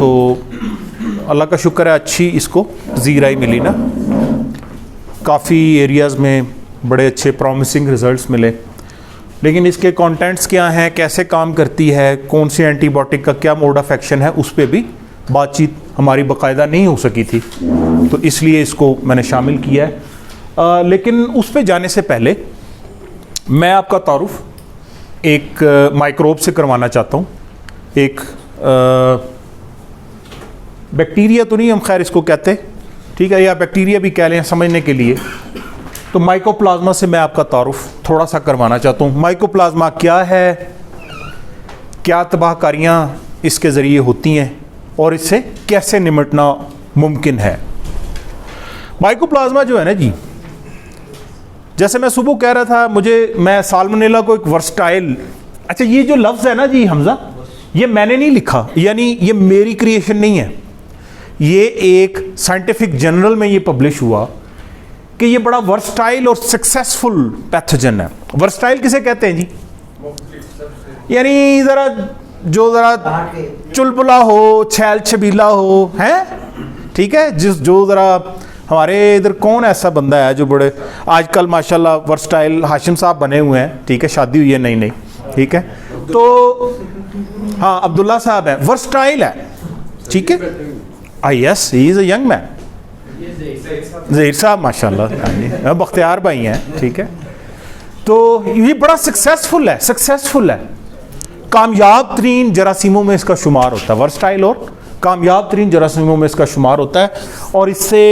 तो अल्लाह का शुक्र है अच्छी इसको ज़ीराई मिली ना, काफ़ी एरियाज़ में बड़े अच्छे प्रॉमिसिंग रिज़ल्ट्स मिले। लेकिन इसके कंटेंट्स क्या हैं, कैसे काम करती है, कौन सी एंटीबायोटिक का क्या मोड ऑफ एक्शन है, उस पर भी बातचीत हमारी बाकायदा नहीं हो सकी थी, तो इसलिए इसको मैंने शामिल किया है। लेकिन उस पर जाने से पहले मैं आपका तारुफ एक माइक्रोब से करवाना चाहता हूँ। एक बैक्टीरिया तो नहीं हम खैर इसको कहते, ठीक है, या बैक्टीरिया भी कह लें समझने के लिए। तो माइकोप्लाज्मा से मैं आपका तारुफ थोड़ा सा करवाना चाहता हूँ। माइकोप्लाज्मा क्या है, क्या तबाहकारियाँ इसके ज़रिए होती हैं और इससे कैसे निमटना मुमकिन है। माइकोप्लाज्मा जो है ना जी, जैसे मैं सुबह कह रहा था, मैं साल्मोनेला को एक वर्सटाइल, अच्छा ये जो लफ्ज़ है ना जी हमजा, ये मैंने नहीं लिखा, यानी ये मेरी क्रिएशन नहीं है, ये एक साइंटिफिक जर्नल में ये पब्लिश हुआ कि ये बड़ा वर्सटाइल और सक्सेसफुल पैथोजन है। वर्सटाइल किसे कहते हैं जी? यानी ज़रा चुलबुला हो, छैल छबीला हो, हैं, ठीक है, जो ज़रा हमारे इधर कौन ऐसा बंदा है जो बड़े आजकल माशाल्लाह वर्सटाइल, हाशिम साहब बने हुए हैं, ठीक है, शादी हुई है नई नई, ठीक है, तो हाँ अब्दुल्ला साहब है, वर्सटाइल है, ठीक है, yes he is a young man. Zaheer साहब माशाल्लाह, बख्तियार भाई हैं, ठीक है, तो ये बड़ा सक्सेसफुल है, कामयाब तरीन जरासीमों में इसका शुमार होता है, वर्सटाइल और कामयाब तरीन जरासीमों में इसका शुमार होता है। और इससे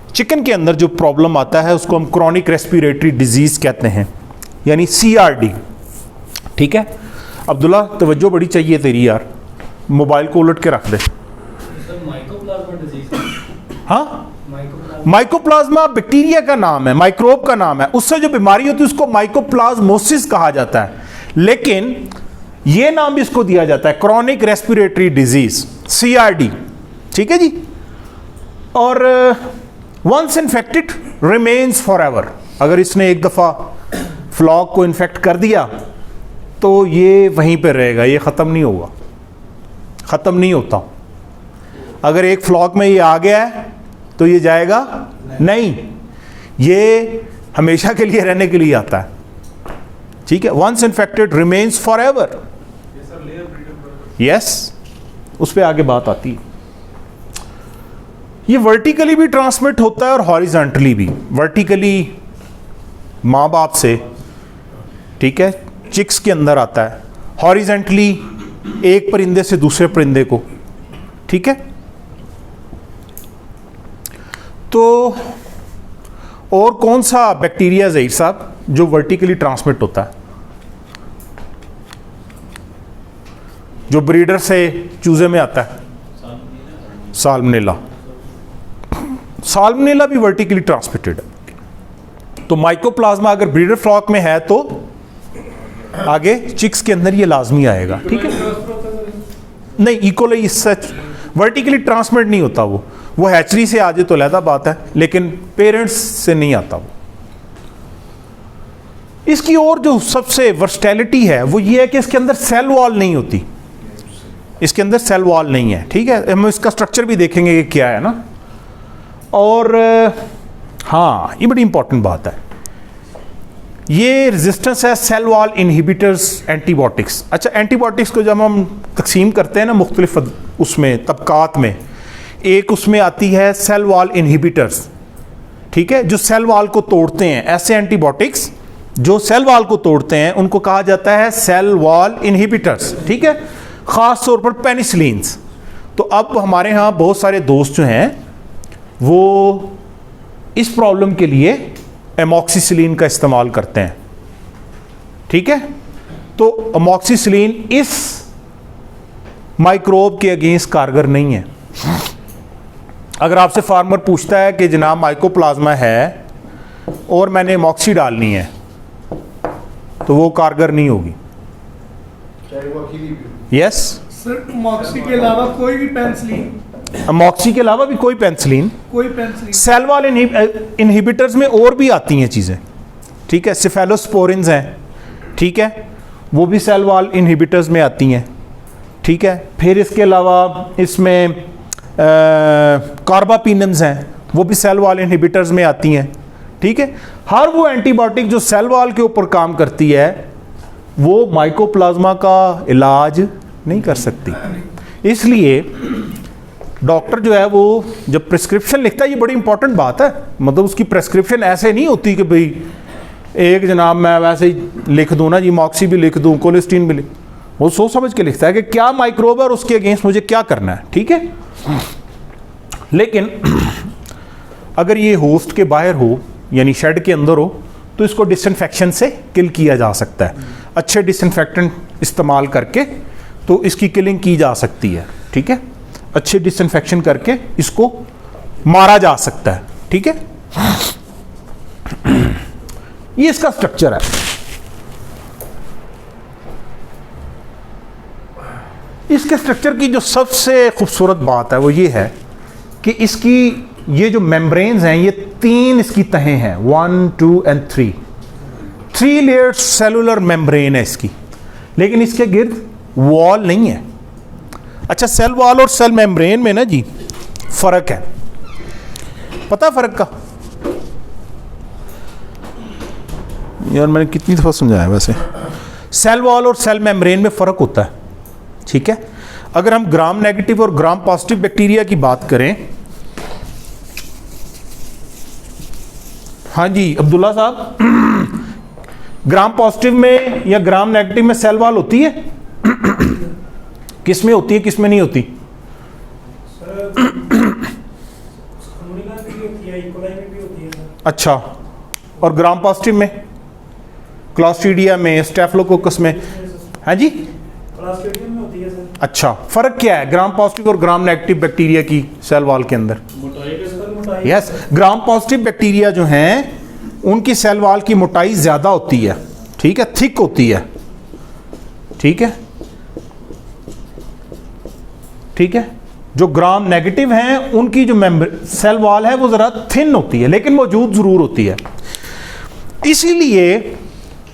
चिकन के अंदर जो प्रॉब्लम आता है उसको हम क्रॉनिक रेस्पिरेटरी डिजीज़ कहते हैं, यानी CRD, ठीक है। अब्दुल्ला तवज्जो बड़ी चाहिए तेरी यार, मोबाइल को उलट के रख दे। हाँ, माइकोप्लाज्मा बैक्टीरिया का नाम है, माइक्रोब का नाम है, उससे जो बीमारी होती है उसको माइकोप्लाज्मोसिस कहा जाता है, लेकिन ये नाम भी इसको दिया जाता है क्रॉनिक रेस्पिरेटरी डिजीज, CRD, ठीक है जी। और once infected remains for ever, अगर इसने एक दफ़ा फ्लॉक को इन्फेक्ट कर दिया तो ये वहीं पर रहेगा, ये ख़त्म नहीं होगा, ख़त्म नहीं होता। अगर एक फ्लॉक में ये आ गया है तो ये जाएगा नहीं, ये हमेशा के लिए रहने के लिए आता है, ठीक है। Once infected remains for ever, yes, उस पर आगे बात आती है। ये वर्टिकली भी ट्रांसमिट होता है और हॉरिजॉन्टली भी। वर्टिकली माँ बाप से, ठीक है, चिक्स के अंदर आता है, हॉरिजॉन्टली एक परिंदे से दूसरे परिंदे को, ठीक है। तो और कौन सा बैक्टीरिया ज़हीर साहब जो वर्टिकली ट्रांसमिट होता है, जो ब्रीडर से चूजे में आता है? साल्मोनेला। साल्मोनेला भी वर्टिकली ट्रांसमिटेड है। तो माइकोप्लाज्मा अगर ब्रीडर फ्लॉक में है तो आगे चिक्स के अंदर ये लाजमी आएगा, ठीक है। नहीं, इकोली इससे वर्टिकली ट्रांसमिट नहीं होता, वो हैचरी से आ जाए तो अलहदा बात है, लेकिन पेरेंट्स से नहीं आता वो। इसकी और जो सबसे वर्सटैलिटी है वो ये है कि इसके अंदर सेल वॉल नहीं होती, इसके अंदर सेल वॉल नहीं है, ठीक है। हम इसका स्ट्रक्चर भी देखेंगे कि क्या है ना। और हाँ, ये बड़ी इंपॉर्टेंट बात है, ये रेजिस्टेंस है सेल वॉल इनहिबिटर्स एंटीबायोटिक्स। अच्छा, एंटीबायोटिक्स को जब हम तकसीम करते हैं ना मुख्तलिफ उसमें तबकात में, एक उसमें आती है सेल वॉल इनहिबिटर्स, ठीक है, जो सेल वॉल को तोड़ते हैं। ऐसे एंटीबायोटिक्स जो सेल वॉल को तोड़ते हैं उनको कहा जाता है सेल वॉल इनहिबिटर्स, ठीक है, ख़ास तौर पर पेनिसिलिन्स। तो अब हमारे यहाँ बहुत सारे दोस्त जो हैं वो इस प्रॉब्लम के लिए एमॉक्सिसिलिन का इस्तेमाल करते हैं, ठीक है। तो एमॉक्सिसिलिन इस माइक्रोब के अगेंस्ट कारगर नहीं है। अगर आपसे फार्मर पूछता है कि जनाब माइकोप्लाज्मा है और मैंने एमॉक्सी डालनी है, तो वो कारगर नहीं होगी। यस सर, एमॉक्सी के अलावा कोई भी पेनिसिलिन, एमॉक्सी के अलावा भी कोई पेनिसिलिन, सेल वॉल इनहिबिटर्स में और भी आती हैं चीज़ें, ठीक है। सिफेलोस्पोरिन्स हैं, ठीक है, वो भी सेल वॉल इनहिबिटर्स में आती हैं, ठीक है। फिर इसके अलावा इसमें कार्बापिनम्स हैं, वो भी सेल वॉल इनहिबिटर्स में आती हैं, ठीक है। हर वो एंटीबायोटिक जो सेल वॉल के ऊपर काम करती है वो माइकोप्लाज्मा का इलाज नहीं कर सकती। इसलिए डॉक्टर जो है वो जब प्रिस्क्रिप्शन लिखता है, ये बड़ी इंपॉर्टेंट बात है, मतलब उसकी प्रिस्क्रिप्शन ऐसे नहीं होती कि भाई एक जनाब मैं वैसे ही लिख दूँ ना जी, मॉक्सी भी लिख दूँ, कोलेस्टीन भी लिख, वो सोच समझ के लिखता है कि क्या माइक्रोब है और उसके अगेंस्ट मुझे क्या करना है, ठीक है। लेकिन अगर ये होस्ट के बाहर हो यानी शेड के अंदर हो तो इसको डिसइंफेक्शन से किल किया जा सकता है। अच्छे डिसइंफेक्टेंट इस्तेमाल करके तो इसकी किलिंग की जा सकती है, ठीक है। अच्छे डिसइंफेक्शन करके इसको मारा जा सकता है, ठीक है। ये इसका स्ट्रक्चर है। इसके स्ट्रक्चर की जो सबसे खूबसूरत बात है वो ये है कि इसकी ये जो मेम्ब्रेन्स हैं, ये 3 इसकी तहें हैं, 1, 2 and 3 लेयर्ड सेलुलर मेम्ब्रेन है इसकी, लेकिन इसके गिर्द वॉल नहीं है। अच्छा, सेल वॉल और सेल मेम्ब्रेन में ना जी फर्क है, पता फर्क का? यार मैंने कितनी दफा समझाया वैसे। सेल वॉल और सेल मेम्ब्रेन में फर्क होता है, ठीक है। अगर हम ग्राम नेगेटिव और ग्राम पॉजिटिव बैक्टीरिया की बात करें, हाँ जी अब्दुल्ला साहब, ग्राम पॉजिटिव में या ग्राम नेगेटिव में सेल वॉल होती है? किस में होती है, किस में नहीं होती? अच्छा, और ग्राम पॉजिटिव में? क्लॉस्ट्रीडिया में, स्टेफिलोकोकस में? हाँ जी, क्लॉस्ट्रीडियम में होती है सर। अच्छा, फर्क क्या है ग्राम पॉजिटिव और ग्राम नेगेटिव बैक्टीरिया की सेल वॉल के अंदर? यस, ग्राम पॉजिटिव बैक्टीरिया जो हैं उनकी सेल वॉल की मोटाई ज्यादा होती है, ठीक है, थिक होती है, ठीक है, ठीक है। जो ग्राम नेगेटिव हैं उनकी जो सेल वॉल है वो जरा थिन होती है, लेकिन मौजूद जरूर होती है। इसीलिए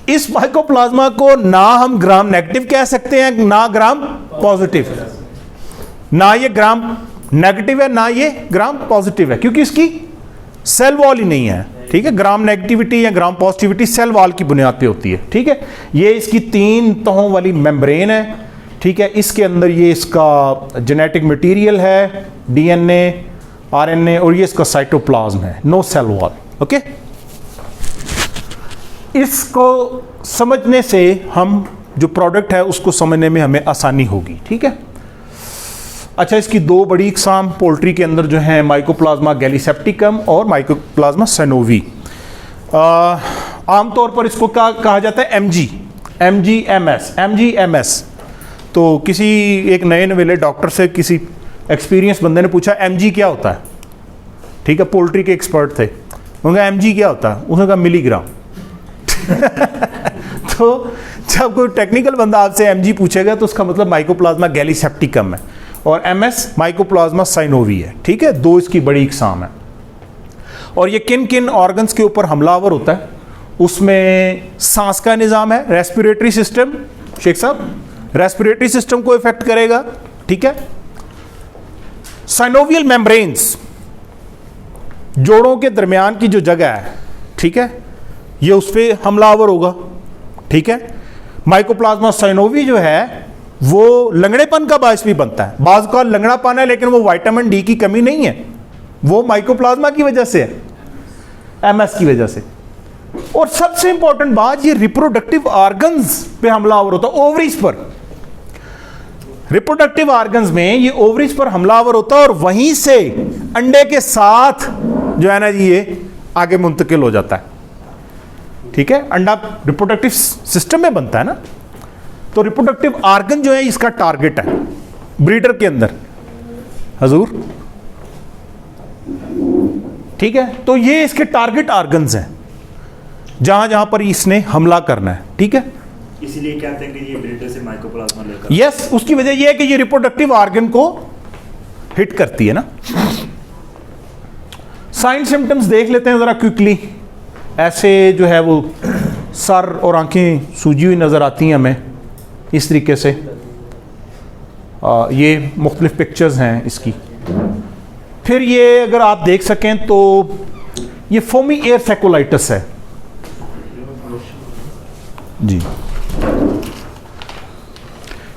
इस माइकोप्लाज्मा को ना हम ग्राम नेगेटिव कह सकते हैं ना ग्राम पॉजिटिव, ना ये ग्राम नेगेटिव है ना ये ग्राम पॉजिटिव है, क्योंकि इसकी सेल वॉल ही नहीं है, ठीक है। ग्राम नेगेटिविटी या ग्राम पॉजिटिविटी सेल वॉल की बुनियाद पे होती है, ठीक है। ये इसकी 3 तहों वाली मेम्ब्रेन है, ठीक है। इसके अंदर ये इसका जेनेटिक मटेरियल है, डीएनए, आरएनए, और ये इसका साइटोप्लाज्म है, नो सेल वॉल, ओके। इसको समझने से हम जो प्रोडक्ट है उसको समझने में हमें आसानी होगी, ठीक है। अच्छा, इसकी 2 बड़ी इकसाम पोल्ट्री के अंदर जो है माइकोप्लाज्मा गैलीसेप्टिकम और माइकोप्लाज्मा सैनोवी। आमतौर पर इसको क्या कहा जाता है? MGMS। तो किसी एक नए नवेले डॉक्टर से किसी एक्सपीरियंस बंदे ने पूछा MG क्या होता है, ठीक है, पोल्ट्री के एक्सपर्ट थे, उन्होंने कहा MG क्या होता है? उसने कहा मिलीग्राम। तो जब कोई टेक्निकल बंदा आपसे MG पूछेगा तो उसका मतलब माइकोप्लाज्मा गैलीसेप्टिकम है, और MS माइकोप्लाज्मा साइनोवी है, ठीक है। 2 इसकी बड़ी इकसाम है। और ये किन किन ऑर्गन्स के ऊपर हमलावर होता है? उसमें सांस का निज़ाम है, रेस्पिरेटरी सिस्टम, शेख साहब, रेस्पिरेटरी सिस्टम को इफेक्ट करेगा, ठीक है। साइनोवियल मेम्ब्रेन्स, जोड़ों के दरमियान की जो जगह है, ठीक है, ये उस पर हमलावर होगा, ठीक है। माइकोप्लाज्मा साइनोवी जो है वो लंगड़ेपन का बायस भी बनता है। बाज़ का लंगड़ापन है लेकिन वो विटामिन डी की कमी नहीं है, वो माइकोप्लाज्मा की वजह से है, MS की वजह से। और सबसे इंपॉर्टेंट बात, ये रिप्रोडक्टिव ऑर्गन्स पे हमलावर होता है, ओवरीज पर। रिप्रोडक्टिव ऑर्गन्स में ये ओवरीज पर हमलावर होता है और वहीं से अंडे के साथ जो है ना जी ये आगे मुंतकिल हो जाता है, ठीक है। अंडा रिप्रोडक्टिव सिस्टम में बनता है ना, तो रिप्रोडक्टिव ऑर्गन जो है इसका टारगेट है ब्रीडर के अंदर, हजूर, ठीक है। तो ये इसके टारगेट ऑर्गन्स हैं जहां जहां पर इसने हमला करना है, ठीक है। इसीलिए कहते हैं कि ये ब्रीडर से माइकोप्लाज्मा लेकर, यस, उसकी वजह यह है कि ये रिप्रोडक्टिव ऑर्गन को हिट करती है ना। साइन सिम्टम्स देख लेते हैं जरा क्विकली। ऐसे जो है वो सर और आंखें सूजी हुई नजर आती हैं हमें इस तरीके से, ये मुख्तलिफ पिक्चर्स हैं इसकी। फिर ये अगर आप देख सकें तो ये फोमी एयर सैकोलाइटिस है जी,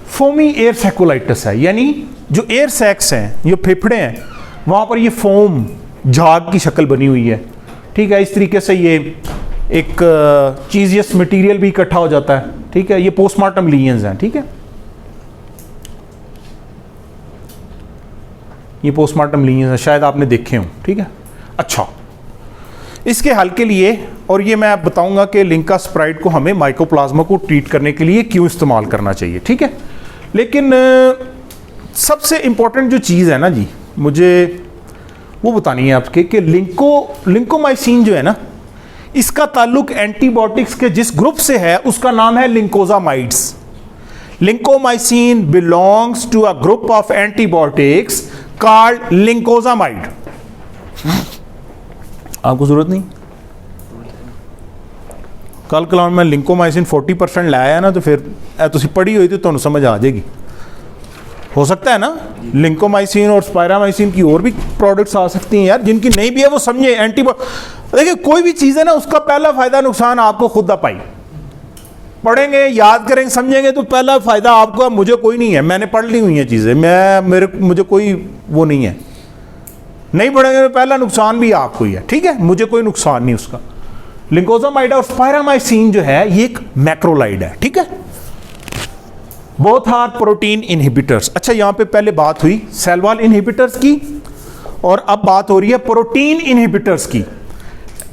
फोमी एयर सैकोलाइटिस है, यानी जो एयर सैक्स हैं, जो फेफड़े हैं, वहाँ पर ये फोम झाग की शक्ल बनी हुई है, ठीक है। इस तरीके से ये एक चीजियस मटेरियल भी इकट्ठा हो जाता है, ठीक है। ये पोस्टमार्टम लीजन्स हैं, ठीक है, ये पोस्टमार्टम लीजन्स हैं, शायद आपने देखे हों, ठीक है। अच्छा, इसके हल के लिए, और ये मैं बताऊंगा कि लिंका स्प्राइड को हमें माइकोप्लाज्मा को ट्रीट करने के लिए क्यों इस्तेमाल करना चाहिए, ठीक है। लेकिन सबसे इंपॉर्टेंट जो चीज़ है ना जी, मुझे वो बतानी है आपके कि लिंकोमाइसिन जो है ना, इसका ताल्लुक एंटीबायोटिक्स के जिस ग्रुप से है उसका नाम है lincosamides. Lincomycin belongs to a group of antibiotics called lincosamide. आपको जरूरत नहीं, कल कलाउन में लिंकोमाइसिन 40% लाया ना, तो फिर तुसी पढ़ी हुई तो तुम्हें समझ आ जाएगी। हो सकता है ना लिंकोमाइसिन और स्पायरामाइसिन की और भी प्रोडक्ट्स आ सकती हैं यार, जिनकी नहीं भी है वो समझे। देखिए कोई भी चीज़ है ना, उसका पहला फायदा नुकसान आपको खुद पाई। पढ़ेंगे, याद करेंगे, समझेंगे तो पहला फायदा आपको, मुझे कोई नहीं है, मैंने पढ़ ली हुई हैं चीज़ें, मुझे कोई वो नहीं है। नहीं पढ़ेंगे तो पहला नुकसान भी आपको ही है, ठीक है, मुझे कोई नुकसान नहीं उसका। लिंकोजामाइड और स्पायरामाइसिन जो है ये एक मैक्रोलाइड है, ठीक है। Both are protein inhibitors. अच्छा, यहां पे पहले बात हुई सेल वॉल इनहिबिटर्स की, और अब बात हो रही है प्रोटीन इनहिबिटर्स की।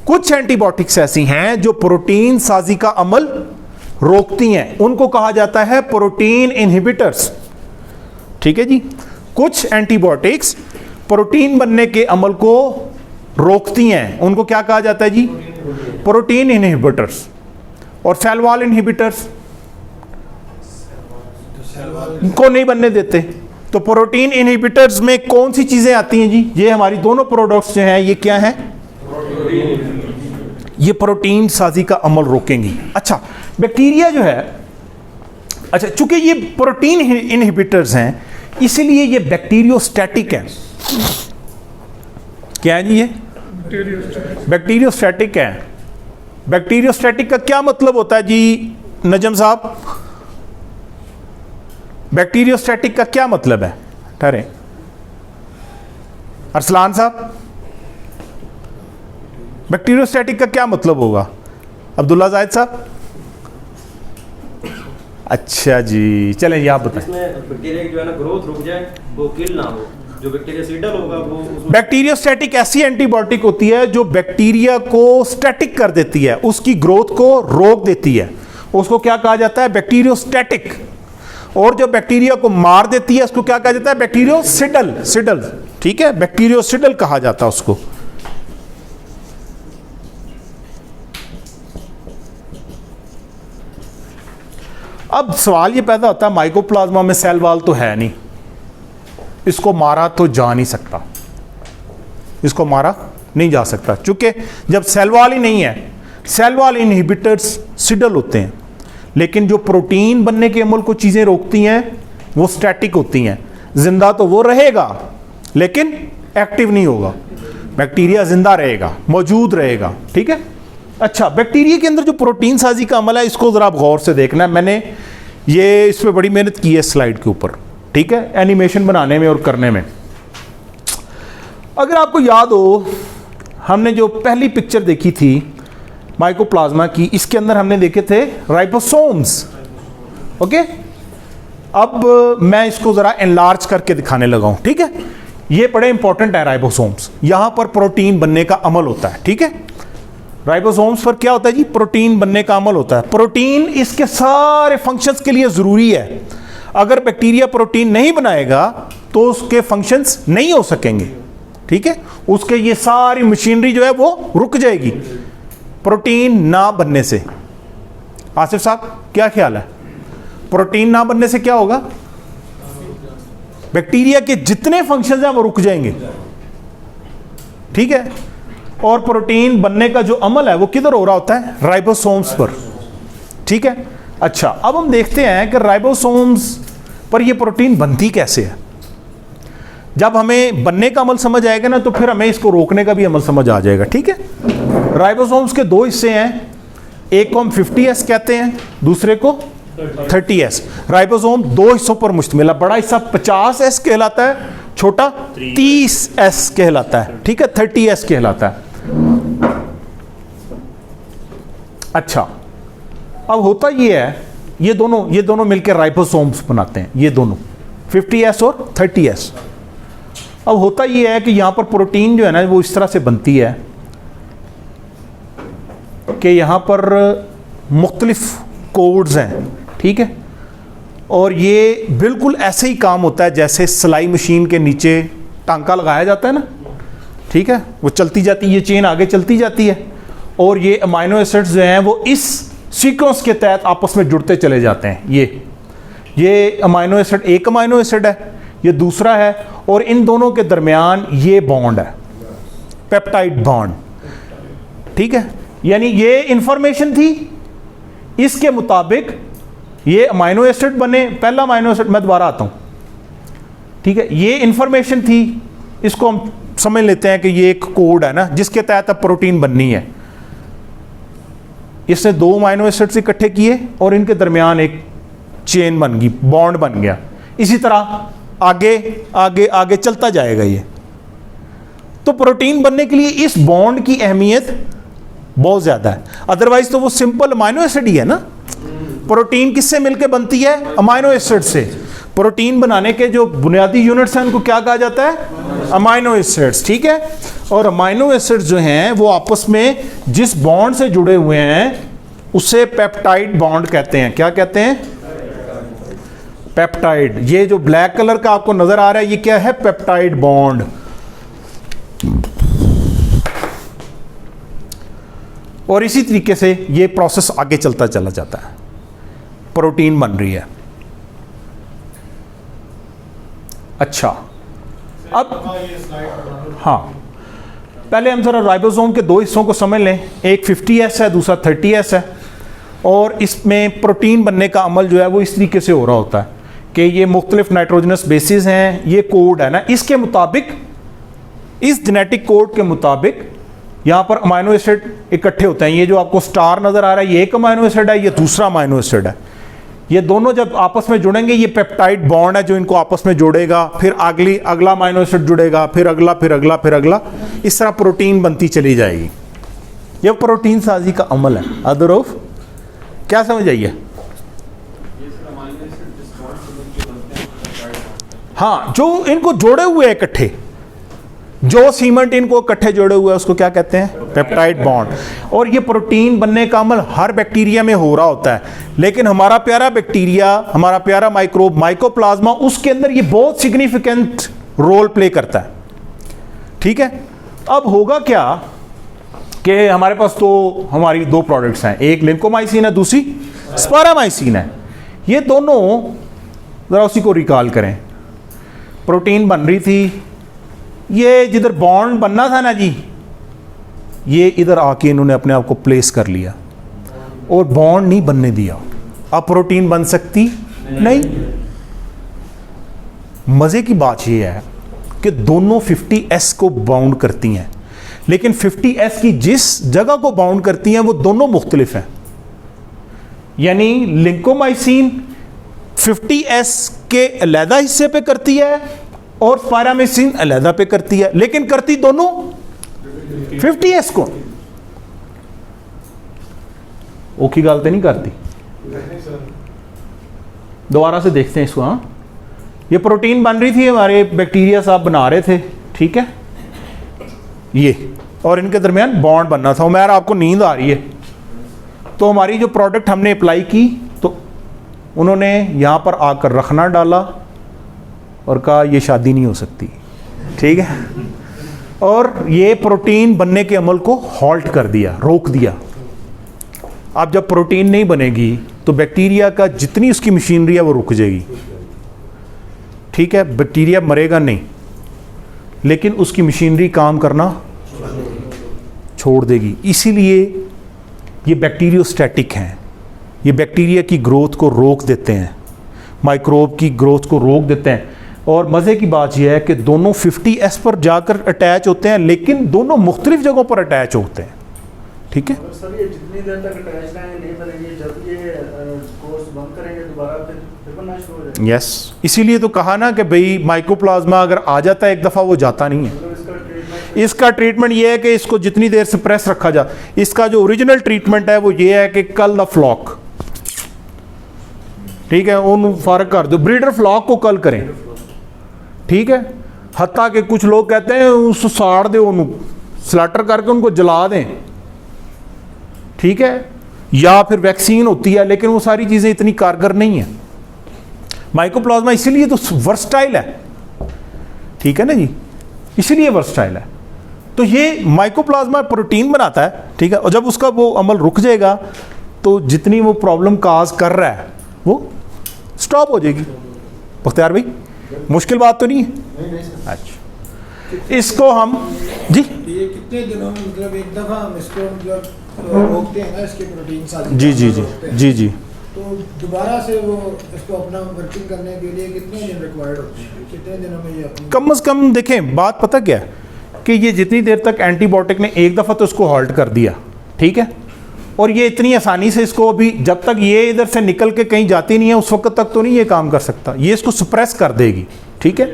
कुछ एंटीबायोटिक्स ऐसी हैं जो प्रोटीन साजी का अमल रोकती हैं, उनको कहा जाता है प्रोटीन इनहिबिटर्स, ठीक है जी। कुछ एंटीबायोटिक्स प्रोटीन बनने के अमल को रोकती हैं, उनको क्या कहा जाता है जी, प्रोटीन इनहिबिटर्स। और सेल वॉल इनहिबिटर्स को नहीं बनने देते। तो प्रोटीन इनहिबिटर्स में कौन सी चीजें आती हैं जी, ये हमारी दोनों प्रोडक्ट्स जो हैं ये क्या हैं, ये प्रोटीन साजी का अमल रोकेंगी। अच्छा, बैक्टीरिया जो है, अच्छा चूंकि ये प्रोटीन इनहिबिटर्स हैं इसलिए ये बैक्टीरियोस्टैटिक है। क्या है जी, ये बैक्टीरियोस्टैटिक है। बैक्टीरियोस्टैटिक का क्या मतलब होता है जी नजम साहब, बैक्टीरियोस्टैटिक का क्या मतलब है, ठहरे अरसलान साहब, बैक्टीरियोस्टैटिक का क्या मतलब होगा, अब्दुल्ला जायद साहब। अच्छा जी, चलें जी आप बताएं। इसमें बैक्टीरिया की जो है ना ग्रोथ रुक जाए, वो किल ना हो, जो बैक्टीरिया सीडल होगा वो। बैक्टीरियोस्टैटिक ऐसी एंटीबायोटिक होती है जो बैक्टीरिया को स्टैटिक कर देती है, उसकी ग्रोथ को रोक देती है, उसको क्या कहा जाता है, बैक्टीरियोस्टैटिक। और जो बैक्टीरिया को मार देती है उसको क्या कहा जाता है, बैक्टीरियोसिडल, ठीक है, बैक्टीरियोसिडल कहा जाता है उसको। अब सवाल ये पैदा होता है, माइकोप्लाज्मा में सेल वॉल तो है नहीं, इसको मारा तो जा नहीं सकता, इसको मारा नहीं जा सकता, चूंकि जब सेल वॉल ही नहीं है, सेल वॉल इनहिबिटर्स सिडल होते हैं, लेकिन जो प्रोटीन बनने के अमल को चीजें रोकती हैं वो स्टैटिक होती हैं। जिंदा तो वो रहेगा लेकिन एक्टिव नहीं होगा, बैक्टीरिया जिंदा रहेगा, मौजूद रहेगा, ठीक है। अच्छा, बैक्टीरिया के अंदर जो प्रोटीन साजी का अमल है इसको जरा आप गौर से देखना है, मैंने ये इस पर बड़ी मेहनत की है स्लाइड के ऊपर, ठीक है, एनिमेशन बनाने में और करने में। अगर आपको याद हो, हमने जो पहली पिक्चर देखी थी माइकोप्लाज्मा की, इसके अंदर हमने देखे थे राइबोसोम्स, ओके। अब मैं इसको जरा एनलार्ज करके दिखाने लगा हूं, ठीक है। ये बड़े इंपॉर्टेंट है राइबोसोम्स, यहां पर प्रोटीन बनने का अमल होता है, ठीक है। राइबोसोम्स पर क्या होता है जी, प्रोटीन बनने का अमल होता है। प्रोटीन इसके सारे फंक्शंस के लिए जरूरी है, अगर बैक्टीरिया प्रोटीन नहीं बनाएगा तो उसके फंक्शंस नहीं हो सकेंगे, ठीक है, उसके ये सारी मशीनरी जो है वो रुक जाएगी प्रोटीन ना बनने से। आसिफ साहब क्या ख्याल है, प्रोटीन ना बनने से क्या होगा, बैक्टीरिया के जितने फंक्शंस हैं वो रुक जाएंगे, ठीक है। और प्रोटीन बनने का जो अमल है वो किधर हो रहा होता है, राइबोसोम्स पर, ठीक है। अच्छा, अब हम देखते हैं कि राइबोसोम्स पर ये प्रोटीन बनती कैसे है। जब हमें बनने का अमल समझ आएगा ना, तो फिर हमें इसको रोकने का भी अमल समझ आ जाएगा। ठीक है, राइबोसोम्स के दो हिस्से हैं, एक को हम 50S कहते हैं, दूसरे को 30S। राइबोसोम दो हिस्सों पर मुश्तमिल है, बड़ा हिस्सा 50S कहलाता है, छोटा 30S कहलाता है। ठीक है, 30S कहलाता है। अच्छा, अब होता ये है, ये दोनों मिलकर राइबोसोम्स बनाते हैं, ये दोनों 50S और 30S। अब होता ये है कि यहां पर प्रोटीन जो है ना, वो इस तरह से बनती है कि यहां पर मुख्तलिफ कोड्स हैं। ठीक है, और ये बिल्कुल ऐसे ही काम होता है जैसे सिलाई मशीन के नीचे टांका लगाया जाता है ना। ठीक है, वो चलती जाती है, ये चेन आगे चलती जाती है, और ये अमाइनो एसिड्स जो हैं वो इस सीक्वेंस के तहत आपस में जुड़ते चले जाते हैं। ये अमाइनो एसिड एक अमाइनो एसिड है, ये दूसरा है, और इन दोनों के दरमियान ये बॉन्ड है, पेप्टाइड बॉन्ड। ठीक है, यानी ये इंफॉर्मेशन थी, इसके मुताबिक ये अमाइनो एसिड बने। पहला अमाइनो एसिड, मैं दोबारा आता हूं। ठीक है, ये इंफॉर्मेशन थी, इसको हम समझ लेते हैं कि ये एक कोड है ना, जिसके तहत अब प्रोटीन बननी है। इसने दो अमाइनो एसिड्स इकट्ठे किए और इनके दरमियान एक चेन बन गई, बॉन्ड बन गया। इसी तरह आगे आगे आगे चलता जाएगा ये। तो प्रोटीन बनने के लिए इस बॉन्ड की अहमियत बहुत ज्यादा है, अदरवाइज तो वो सिंपल अमाइनो एसिड ही है ना। प्रोटीन किससे मिलकर बनती है? अमाइनो एसिड से। प्रोटीन बनाने के जो बुनियादी यूनिट्स हैं उनको क्या कहा जाता है? Amino acids. ठीक है, और अमाइनो एसिड्स जो हैं वो आपस में जिस बॉन्ड से जुड़े हुए हैं उसे पेप्टाइड बॉन्ड कहते हैं। क्या कहते हैं? पेप्टाइड। ये जो ब्लैक कलर का आपको नजर आ रहा है, ये क्या है? Peptide bond. और इसी तरीके से ये प्रोसेस आगे चलता चला जाता है, प्रोटीन बन रही है। अच्छा, अब हाँ, पहले हम जरा राइबोसोम के दो हिस्सों को समझ लें। एक 50S है, दूसरा 30S है। और इसमें प्रोटीन बनने का अमल जो है वो इस तरीके से हो रहा होता है कि ये मुख्तलिफ नाइट्रोजनस बेसिस हैं, ये कोड है ना, इसके मुताबिक, इस जेनेटिक कोड के मुताबिक यहाँ पर अमाइनो एसिड इकट्ठे होते हैं। ये जो आपको स्टार नज़र आ रहा है, ये एक अमाइनो एसिड है, ये दूसरा अमाइनो एसिड है। ये दोनों जब आपस में जुड़ेंगे, ये पेप्टाइड बॉन्ड है जो इनको आपस में जोड़ेगा, फिर अगला अमाइनो एसिड जुड़ेगा, फिर अगला, फिर अगला, फिर अगला, इस तरह प्रोटीन बनती चली जाएगी। यह प्रोटीन साजी का अमल है। अदरऑफ क्या समझ आइए? हाँ, जो इनको जोड़े हुए हैं इकट्ठे, जो सीमेंट इनको इकट्ठे जोड़े हुए हैं उसको क्या कहते हैं? Peptide bond. और ये प्रोटीन बनने का अमल हर बैक्टीरिया में हो रहा होता है, लेकिन हमारा प्यारा बैक्टीरिया, हमारा प्यारा माइक्रोब माइकोप्लाज्मा, उसके अंदर ये बहुत सिग्निफिकेंट रोल प्ले करता है। ठीक है, अब होगा क्या कि हमारे पास तो हमारी दो प्रोडक्ट्स हैं, एक लिंकोमाइसिन है, दूसरी स्पारामाइसिन है। ये दोनों जरा उसी को रिकॉल करें। प्रोटीन बन रही थी, ये जिधर बॉन्ड बनना था ना जी, ये इधर आके इन्होंने अपने आप को प्लेस कर लिया और बॉन्ड नहीं बनने दिया। अब प्रोटीन बन सकती नहीं। मजे की बात ये है कि दोनों 50S को बाउंड करती हैं, लेकिन 50S की जिस जगह को बाउंड करती हैं वो दोनों मुख्तलिफ हैं। यानी लिंकोमाइसिन 50S के अलहदा हिस्से पे करती है और स्पारामाइसिन अलहदा पे करती है, लेकिन करती दोनों 50S को। वो की गलती नहीं करती। दोबारा से देखते हैं इसको। हाँ, ये प्रोटीन बन रही थी, हमारे बैक्टीरिया साहब बना रहे थे। ठीक है, ये और इनके दरमियान बॉन्ड बनना था। उमर, आपको नींद आ रही है? तो हमारी जो प्रोडक्ट हमने अप्लाई की, तो उन्होंने यहां पर आकर रखना डाला और कहा ये शादी नहीं हो सकती। ठीक है, और ये प्रोटीन बनने के अमल को हॉल्ट कर दिया, रोक दिया। अब जब प्रोटीन नहीं बनेगी तो बैक्टीरिया का जितनी उसकी मशीनरी है वो रुक जाएगी। ठीक है, बैक्टीरिया मरेगा नहीं, लेकिन उसकी मशीनरी काम करना छोड़ देगी। इसीलिए ये बैक्टीरियोस्टैटिक हैं, ये बैक्टीरिया की ग्रोथ को रोक देते हैं। माइक्रोब की ग्रोथ को रोक देते हैं। और मज़े की बात यह है कि दोनों 50S पर जाकर अटैच होते हैं, लेकिन दोनों मुख्तलिफ जगहों पर अटैच होते हैं। ठीक है, सर ये जितनी देर तक अटैच रहेंगे नहीं बनेंगे, जब ये कोर्स बंद करेंगे दोबारा फिर बनना शुरू हो जाएगा। यस, इसीलिए तो कहा ना कि भाई माइकोप्लाज्मा अगर आ जाता है एक दफ़ा वो जाता नहीं है। मतलब इसका ट्रीटमेंट ये है कि इसको जितनी देर सप्रेस रखा जा, इसका जो ओरिजिनल ट्रीटमेंट है वो ये है कि कल द फ्लॉक, ठीक है, उन फारग कर दो, ब्रीडर फ्लॉक को कल करें। ठीक है, हत्ता कि कुछ लोग कहते हैं उसको साड़ दे, उनको स्लैटर करके उनको जला दें। ठीक है, या फिर वैक्सीन होती है, लेकिन वो सारी चीज़ें इतनी कारगर नहीं है। माइकोप्लाज्मा इसीलिए तो वर्सटाइल है। ठीक है ना जी, इसीलिए वर्सटाइल है। तो ये माइकोप्लाज्मा प्रोटीन बनाता है। ठीक है, और जब उसका वो अमल रुक जाएगा तो जितनी वो प्रॉब्लम काज कर रहा है वो स्टॉप हो जाएगी। बख्तियार भाई, मुश्किल बात तो नहीं है? नहीं अच्छा, इसको हम जी ये कितने दिनों में, मतलब एक दफ़ा हम इसको मतलब रोकते हैं ना, इसके प्रोटीन साथ जी जी जी जी जी तो दोबारा से वो इसको अपना वर्किंग करने के लिए कितने दिन रिक्वायर्ड होते हैं? कितने दिनों में ये अपनी कम अज़ कम देखें, बात पता क्या है कि ये जितनी देर तक एंटीबायोटिक ने एक दफ़ा तो इसको हॉल्ट कर दिया, ठीक है, और ये इतनी आसानी से इसको अभी जब तक ये इधर से निकल के कहीं जाती नहीं है उस वक्त तक तो नहीं ये काम कर सकता, ये इसको सप्रेस कर देगी। ठीक है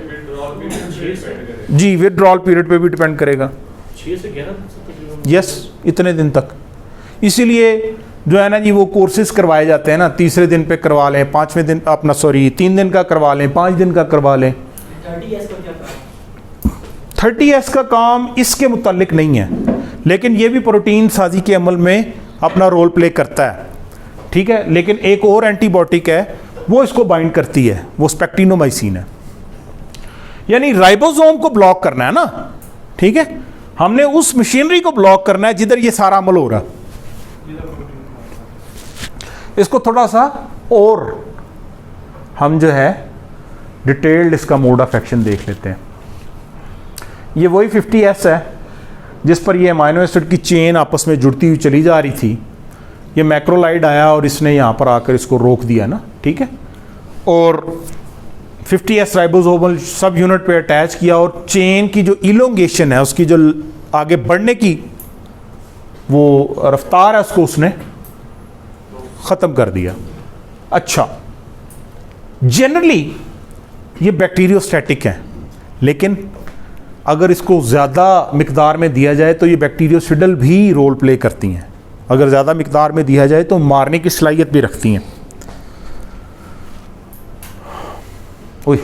जी, विड्रॉल पीरियड पे भी डिपेंड करेगा। 6 से 11 यस, इतने दिन तक। इसीलिए जो है ना जी वो कोर्सेज करवाए जाते हैं ना, तीसरे दिन पे करवा लें, 5वें दिन अपना 3 दिन का करवा लें, 5 दिन का करवा लें। 30S का काम इसके मुतालिक नहीं है, लेकिन ये भी प्रोटीन साजी के अमल में अपना रोल प्ले करता है। ठीक है, लेकिन एक और एंटीबायोटिक है वो इसको बाइंड करती है, वो स्पेक्टिनोमाइसिन है। यानी राइबोसोम को ब्लॉक करना है ना। ठीक है, हमने उस मशीनरी को ब्लॉक करना है जिधर ये सारा अमल हो रहा है। इसको थोड़ा सा और हम जो है डिटेल्ड इसका मोड ऑफ एक्शन देख लेते हैं। ये वही 50S है जिस पर ये अमाइनो एसिड की चेन आपस में जुड़ती हुई चली जा रही थी। ये मैक्रोलाइड आया और इसने यहाँ पर आकर इसको रोक दिया ना। ठीक है, और 50S राइबोसोमल सब यूनिट पे अटैच किया और चेन की जो इलोंगेशन है, उसकी जो आगे बढ़ने की वो रफ्तार है, उसको उसने ख़त्म कर दिया। अच्छा, जनरली ये बैक्टीरियोस्टैटिक हैं, लेकिन अगर इसको ज़्यादा मिकदार में दिया जाए तो ये बैक्टीरियोसिडल भी रोल प्ले करती हैं। अगर ज़्यादा मिकदार में दिया जाए तो मारने की सलाहियत भी रखती हैं। ओए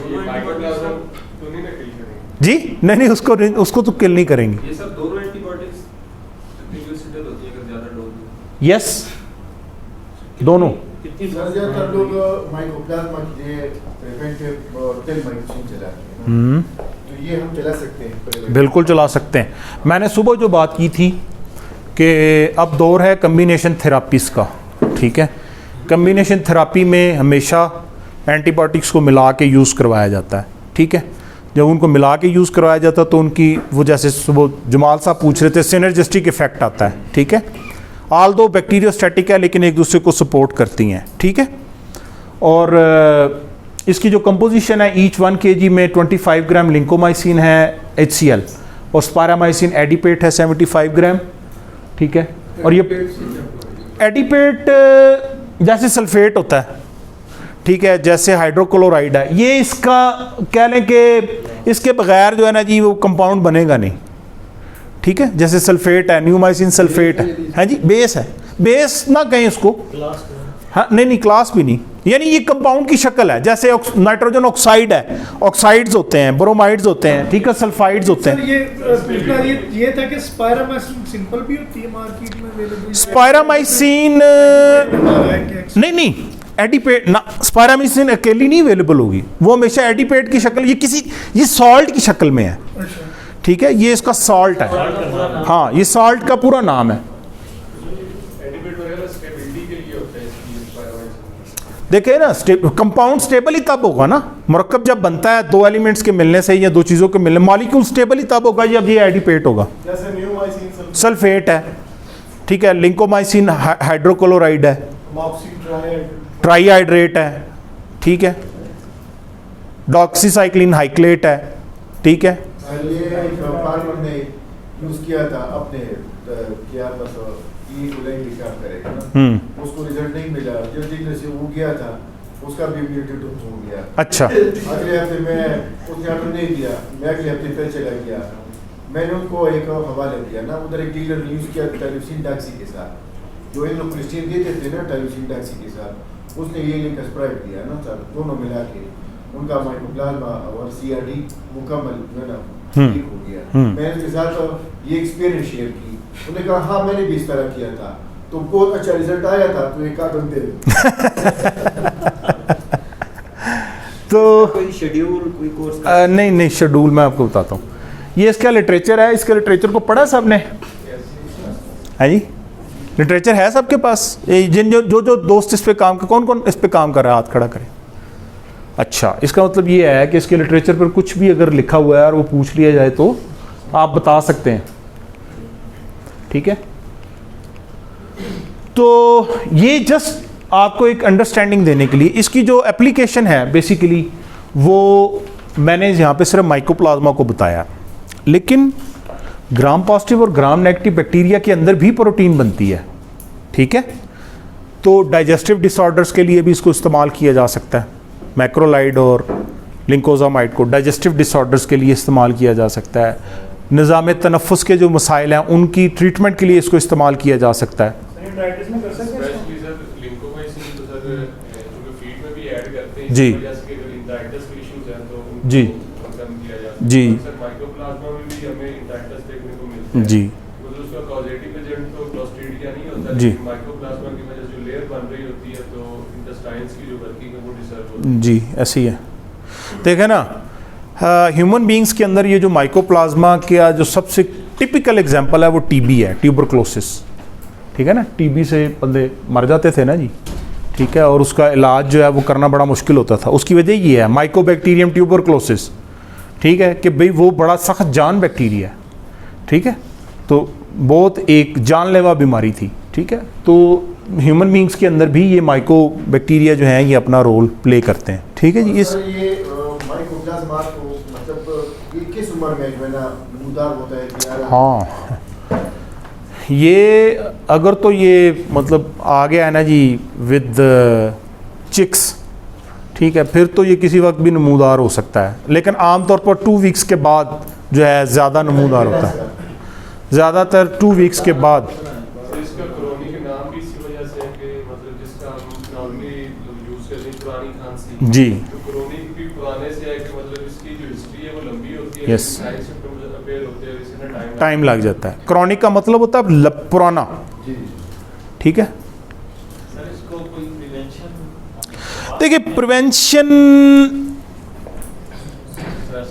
जी, नहीं, उसको तो किल नहीं करेंगे। ये सब दोनों एंटीबायोटिक्स बैक्टीरियोसिडल होती है अगर ज्यादा डोज। यस, दोनों। कितनी ज़्यादातर लोग माइकोप्लाज्मा के लिए प्रिवेंटिव टेल माइकोसिन चलाते हैं, तो ये हम चला सकते हैं? बिल्कुल चला सकते हैं। मैंने सुबह जो बात की थी कि अब दौर है कम्बिनेशन थेरापीज़ का। ठीक है, कम्बिनेशन थेरापी में हमेशा एंटीबायोटिक्स को मिला के यूज़ करवाया जाता है। ठीक है, जब उनको मिला के यूज़ करवाया जाता है तो उनकी वो, जैसे सुबह जमाल साहब पूछ रहे थे, सिनर्जिस्टिक इफेक्ट आता है। ठीक है, ऑल दो बैक्टीरियोस्टैटिक है लेकिन एक दूसरे को सपोर्ट करती हैं। ठीक है, और इसकी जो कंपोजिशन है, ईच 1 kg में 25 ग्राम लिंकोमाइसिन है HCl और स्पारामाइसिन एडिपेट है 75 ग्राम। ठीक है, और ये एडिपेट जैसे सल्फेट होता है, ठीक है, जैसे हाइड्रोक्लोराइड है, ये इसका कह लें कि इसके बगैर जो है ना जी वो कंपाउंड बनेगा नहीं। ठीक है, जैसे सल्फेट है, न्यूमाइसिन सल्फेट है जी, बेस है, बेस ना कहें उसको, हाँ नहीं, क्लास भी नहीं, यानी ये कंपाउंड की शक्ल है। जैसे नाइट्रोजन ऑक्साइड है, ऑक्साइड्स होते हैं, ब्रोमाइड्स होते हैं, ठीक है, सल्फाइड्स होते हैं। ये था कि स्पायरामाइसिन सिंपल भी होती है मार्केट में अवेलेबल? स्पायरामाइसिन नहीं, एडिपेट ना, स्पायरामाइसिन अकेली नहीं अवेलेबल होगी, वो हमेशा एडिपेट की शक्ल, ये सॉल्ट की शक्ल में है। ठीक है, ये इसका सॉल्ट है, हाँ, ये सॉल्ट का पूरा नाम है। देखिए ना, कंपाउंड स्टेबल ही तब होगा ना, मरकब जब बनता है 2 एलिमेंट्स के मिलने से या 2 चीज़ों के मिलने, मॉलिक्यूल स्टेबल ही तब होगा जब ये एडिपेट होगा। जैसे न्यूमाइसिन सल्फेट है, ठीक है, लिंकोमाइसिन हाइड्रोक्लोराइड है, ट्राईहाइड्रेट है, ठीक है, डॉक्सीसाइक्लिन हाइक्लेट है, ठीक है। ये एक फार्मर ने यूज किया था अपने क्या बस ई कोलाइन काम करेगा ना, उसको रिजल्ट नहीं मिला, जल्दी से वो गया था, उसका भी इम्यूनिटी ड्रॉप हो गया। अच्छा, अगले हफ्ते में उसने ऑर्डर नहीं दिया, मैं अगले हफ्ते फिर चला गया, मैंने उनको एक हवाला दिया ना, उधर एक डीलर ने यूज किया टाइलोसिन डाक्सी के साथ, जो इन लोग क्रिस्टियन देते थे ना टाइलोसिन डाक्सी के साथ, उसने ये लिंक स्प्राइड दिया ना सर, दोनों मिला के उनका माइकोप्लाज्मा और सीआरडी मुकम्मल जो है ना ठीक हो गया। मैंने उसके साथ ये एक्सपीरियंस शेयर की, उन्होंने कहा हाँ मैंने भी इस तरह किया था, तो बहुत अच्छा रिजल्ट आया था, तो एक कार्टन दे तो कोई शेड्यूल कोई कोर्स नहीं शेड्यूल मैं आपको बताता हूँ। ये इसका लिटरेचर है, इसके लिटरेचर को पढ़ा सबने? है जी, लिटरेचर है सबके पास? जिन जो दोस्त इस पे काम कर, कौन इस पे काम कर रहा है, हाथ खड़ा करें। अच्छा, इसका मतलब ये है कि इसके लिटरेचर पर कुछ भी अगर लिखा हुआ है और वो पूछ लिया जाए तो आप बता सकते हैं, ठीक है। तो ये जस्ट आपको एक अंडरस्टैंडिंग देने के लिए, इसकी जो एप्लीकेशन है बेसिकली वो मैंने यहाँ पे सिर्फ माइकोप्लाज्मा को बताया, लेकिन ग्राम पॉजिटिव और ग्राम नेगेटिव बैक्टीरिया के अंदर भी प्रोटीन बनती है, ठीक है। तो डाइजेस्टिव डिसऑर्डर्स के लिए भी इसको इस्तेमाल किया जा सकता है, मैक्रोलाइड और लिंकोजामाइड को डाइजेस्टिव डिसऑर्डर्स के लिए इस्तेमाल किया जा सकता है, निज़ाम तनफ़ुस के जो मसाइल हैं उनकी ट्रीटमेंट के लिए इसको इस्तेमाल किया जा सकता है। डायबिटीज में कर सकते हैं स्पेशली सर लिंकोमाइसिन तो सर जो फीड में भी ऐड करते हैं, जी। इस वजह से अगर इंडाइटिस के इश्यूज हैं तो उनको जी। कम किया जा सकता है। जी। सर माइकोप्लाज्मा में भी हमें इंडाइटिस देखने को मिलता है, जी। मतलब उसका कॉजेटिव एजेंट तो क्लोस्ट्रीडिया नहीं होता, जी। लेकिन माइकोप्लाज्मा की वजह से जो लेयर बन रही होती है तो इंटेस्टाइन्स की जो वर्किंग है वो डिस्टर्ब होती है। जी, ऐसी है। देखें ना, ह्यूमन बींग्स के अंदर ये जो माइकोप्लाज्मा का जो सबसे टिपिकल एग्जांपल है वो टीबी है, ट्यूबरक्लोसिस, ठीक है ना। टीबी से बंदे मर जाते थे ना जी, ठीक है, और उसका इलाज जो है वो करना बड़ा मुश्किल होता था। उसकी वजह ये है माइकोबैक्टीरियम ट्यूबरक्लोसिस, ठीक है, कि भाई वो बड़ा सख्त जान बैक्टीरिया है, ठीक है, तो बहुत एक जानलेवा बीमारी थी, ठीक है। तो ह्यूमन बींग्स के अंदर भी ये माइकोबैक्टीरिया जो हैं ये अपना रोल प्ले करते हैं, ठीक है जी। इस ये माइकोप्लाज्मा को मतलब ये किस उम्र में जो है ना नमूदार होता है कि यार हाँ, ये अगर तो ये मतलब आ गया है ना जी विद चिक्स, ठीक है, फिर तो ये किसी वक्त भी नमूदार हो सकता है, लेकिन आमतौर पर 2 वीक्स के बाद जो है ज़्यादा नमूदार होता है, ज़्यादातर 2 वीक्स के बाद। सर इसका क्रोनिक के नाम भी इसी वजह से है कि मतलब जिसका हम नॉर्मली यूज करते हैं पुरानी खांसी जी। तो क्रोनिक भी पुराने से है कि मतलब इसकी जो हिस्ट्री है वो लंबी होती है, Yes. साइन सिम्टम्स अपेयर होते हैं, इसमें टाइम लग जाता है। क्रॉनिक का मतलब होता है पुराना, ठीक है। सर इसको कोई प्रिवेंशन? देखिए प्रिवेंशन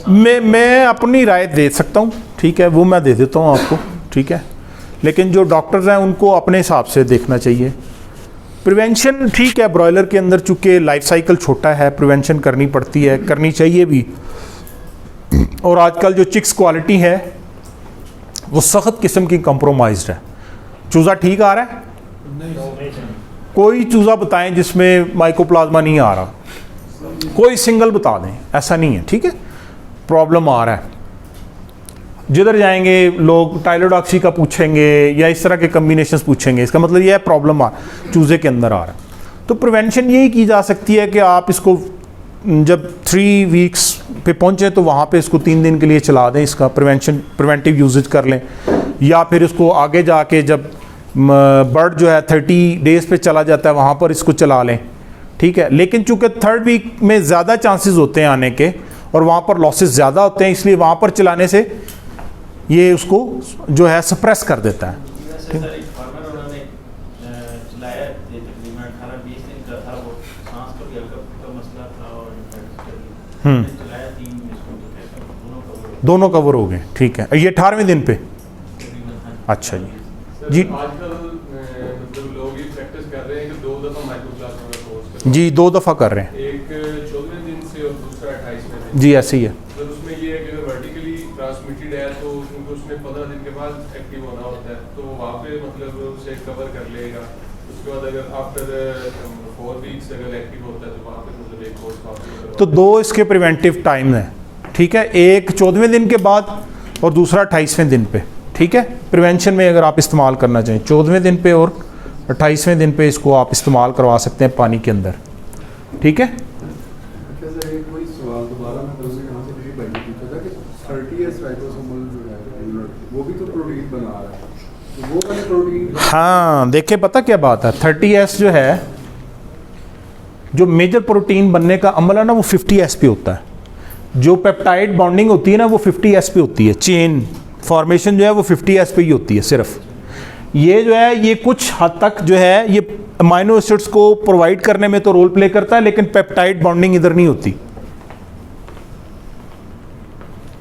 में मैं अपनी राय दे सकता हूँ, ठीक है, वो मैं दे देता हूँ आपको, ठीक है, लेकिन जो डॉक्टर्स हैं उनको अपने हिसाब से देखना चाहिए। प्रिवेंशन ठीक है, ब्रॉयलर के अंदर चूँकि लाइफ साइकिल छोटा है, प्रिवेंशन करनी पड़ती है, करनी चाहिए भी। और आजकल जो चिक्स क्वालिटी है वो सख्त किस्म की कंप्रोमाइज्ड है। चूज़ा ठीक आ रहा है? कोई चूज़ा बताएं जिसमें माइकोप्लाज्मा नहीं आ रहा, कोई सिंगल बता दें, ऐसा नहीं है, ठीक है, प्रॉब्लम आ रहा है। जिधर जाएंगे लोग टाइलोडॉक्सी का पूछेंगे या इस तरह के कम्बिनेशंस पूछेंगे, इसका मतलब यह है प्रॉब्लम चूज़े के अंदर आ रहा है। तो प्रिवेंशन यही की जा सकती है कि आप इसको जब 3 वीक्स पे पहुंचे तो वहाँ पे इसको 3 दिन के लिए चला दें, इसका प्रिवेंटिव यूजेज कर लें, या फिर इसको आगे जाके जब बर्ड जो है 30 डेज़ पे चला जाता है वहाँ पर इसको चला लें, ठीक है। लेकिन चूँकि 3rd वीक में ज़्यादा चांसेस होते हैं आने के और वहाँ पर लॉसेस ज़्यादा होते हैं, इसलिए वहाँ पर चलाने से ये उसको जो है सप्रेस कर देता है। सर एक फार्मर उन्होंने चलाया तकरीबन 18-20 दिन का था, वो सांस का भी हल्का मसला था और चलाया 3 इसको तो कैसा दोनों कवर हो गए, ठीक है। ये 18वें दिन पे? तकरीबन। अच्छा जी सर जी। आजकल मतलब लोग ये प्रैक्टिस कर रहे हैं कि 2 दफ़ा माइकोप्लाज्मा का कोर्स करें। जी 2 दफ़ा कर रहे हैं, एक 14वें दिन से और दूसरा 28वें दिन। जी ऐसे ही है। सर उसमें ये है कि अगर वर्टिकली ट्रांसमिटेड है तो क्योंकि उसमें 15 दिन के बाद एक्टिव होना होता है, तो वहाँ पे मतलब उसे कवर कर लेगा। उसके बाद अगर आफ्टर 4 वीक्स अगर एक्टिव होता है तो वहाँ पे मतलब एक कोर्स वापस तो 2 इसके प्रिवेंटिव टाइम हैं, ठीक है, एक 14वें दिन के बाद और दूसरा 28वें दिन पे, ठीक है। प्रिवेंशन में अगर आप इस्तेमाल करना चाहें 14वें दिन पे और 28वें दिन पे इसको आप इस्तेमाल करवा सकते हैं पानी के अंदर, ठीक है। अच्छा सर, एक वही सवाल दोबारा मैं दूसरे यहाँ से भी भाई पूछा था कि 30S राइबोसोमल जो है वो भी तो प्रोटीन बना रहा है, तो वो वाले प्रोटीन। हाँ देखिए, पता क्या बात है, 30S जो है, जो मेजर प्रोटीन बनने का अमल है ना, वो 50S पे होता है। जो पेप्टाइड बॉन्डिंग होती है ना, वो 50S पे होती है। चेन फॉर्मेशन जो है वो 50S पे ही होती है सिर्फ। ये जो है, ये कुछ हद तक जो है ये अमाइनो एसिड्स को प्रोवाइड करने में तो रोल प्ले करता है, लेकिन पेप्टाइड बॉन्डिंग इधर नहीं होती,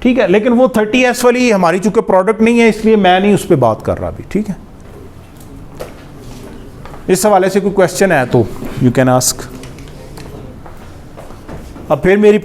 ठीक है। लेकिन वो 30S वाली हमारी चूंकि प्रोडक्ट नहीं है, इसलिए मैं नहीं उस पर बात कर रहा अभी, ठीक है। इस हवाले से कोई क्वेश्चन है तो यू कैन आस्क। अब फिर मेरी